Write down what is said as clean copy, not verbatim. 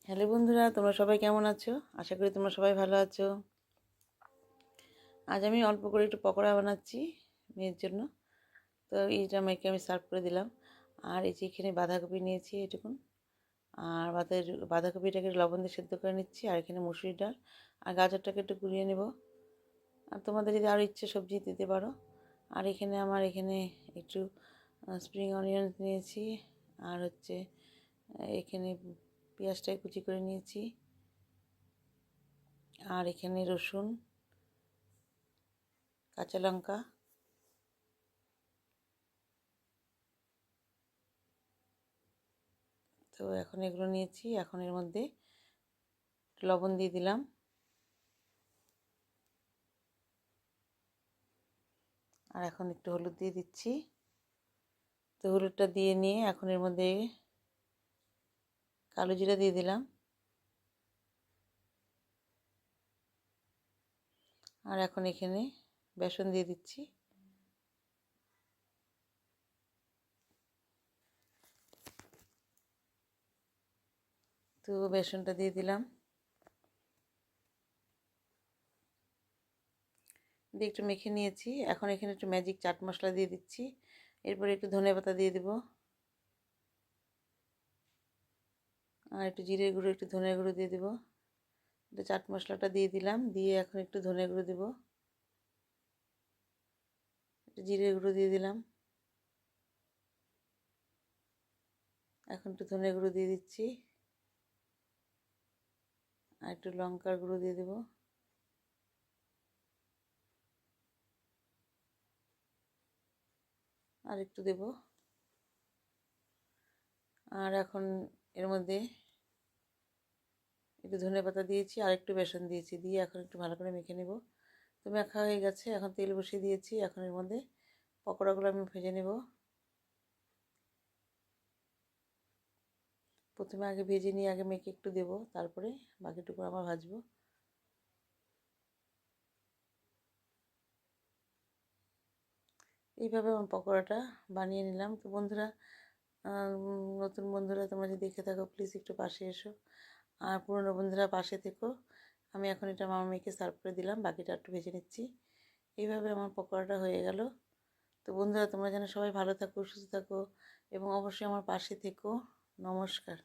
Hello বন্ধুরা, তোমরা সবাই কেমন আছো? আশা করি তোমরা সবাই ভালো আছো। আজ আমি অল্প করে একটু পকোড়া বানাচ্ছি মেয়ের জন্য। তো এইটা মেয়েকে আমি সার্ভ করে দিলাম। আর এই যে এখানে বাঁধাকপি নিয়েছি এটুকুন। আর বাঁধাকপিটাকে লবণ দিয়ে সেদ্ধ করে নিচ্ছি। আর এখানে মুসুরির ডাল আর গাজরটাকে একটু গুঁড়িয়ে নেব। আর তোমাদের যদি আরও ইচ্ছে সবজি দিতে পারো। আর এখানে একটু স্প্রিং অনিয়ন নিয়েছি। আর এখানে পেঁয়াজটাকে কুচি করে নিয়েছি। আর এখানে রসুন, কাঁচা লঙ্কা, তো এখন এগুলো নিয়েছি। এখন এর মধ্যে লবণ দিয়ে দিলাম। আর এখন একটু হলুদ দিয়ে দিচ্ছি। তো হলুদটা দিয়ে নিয়ে এখন এর মধ্যে কালো জিরা দিয়ে দিলাম। আর এখন এখানে বেসন দিয়ে দিচ্ছি। তো বেসনটা দিয়ে দিলাম, দিয়ে একটু মেখে নিয়েছি। এখন এখানে একটু ম্যাজিক চাট মশলা দিয়ে দিচ্ছি। এরপরে একটু ধনেপাতা দিয়ে দেব। আর একটু জিরে গুঁড়ো, একটু ধনে গুঁড়ো দিয়ে দেবো। একটু চাট মশলাটা দিয়ে দিলাম, দিয়ে এখন একটু ধনে গুঁড়ো দেবো, একটু জিরে গুঁড়ো দিয়ে দিলাম। এখন একটু ধনে গুঁড়ো দিয়ে দিচ্ছি। আর একটু লঙ্কার গুঁড়ো দিয়ে দেবো। আর একটু দেব। আর এখন এর মধ্যে একটু ধনেপাতা দিয়েছি আর একটু বেসন দিয়েছি, দিয়ে এখন একটু ভালো করে মেখে নেব। তো মাখা হয়ে গেছে। এখন তেল বসিয়ে দিয়েছি। এখন এর মধ্যে পকোড়াগুলো আমি ভেজে নেব। প্রথমে আগে ভেজে নিয়ে আগে মেখে একটু দেবো, তারপরে বাকিটুকু আবার ভাজবো। এইভাবে আমার পকোড়াটা বানিয়ে নিলাম। তো বন্ধুরা, নতুন বন্ধুরা তোমরা যদি দেখে থাকো প্লিজ একটু পাশে এসো। আর পুরনো বন্ধুরা পাশে থেকো। আমি এখন এটা মামা মেয়েকে সার্ভ করে দিলাম, বাকিটা একটু ভেজে নিচ্ছি। এইভাবে আমার পকোড়াটা হয়ে গেল। তো বন্ধুরা, তোমরা যেন সবাই ভালো থাকো, সুস্থ থাকো এবং অবশ্যই আমার পাশে থেকো। নমস্কার।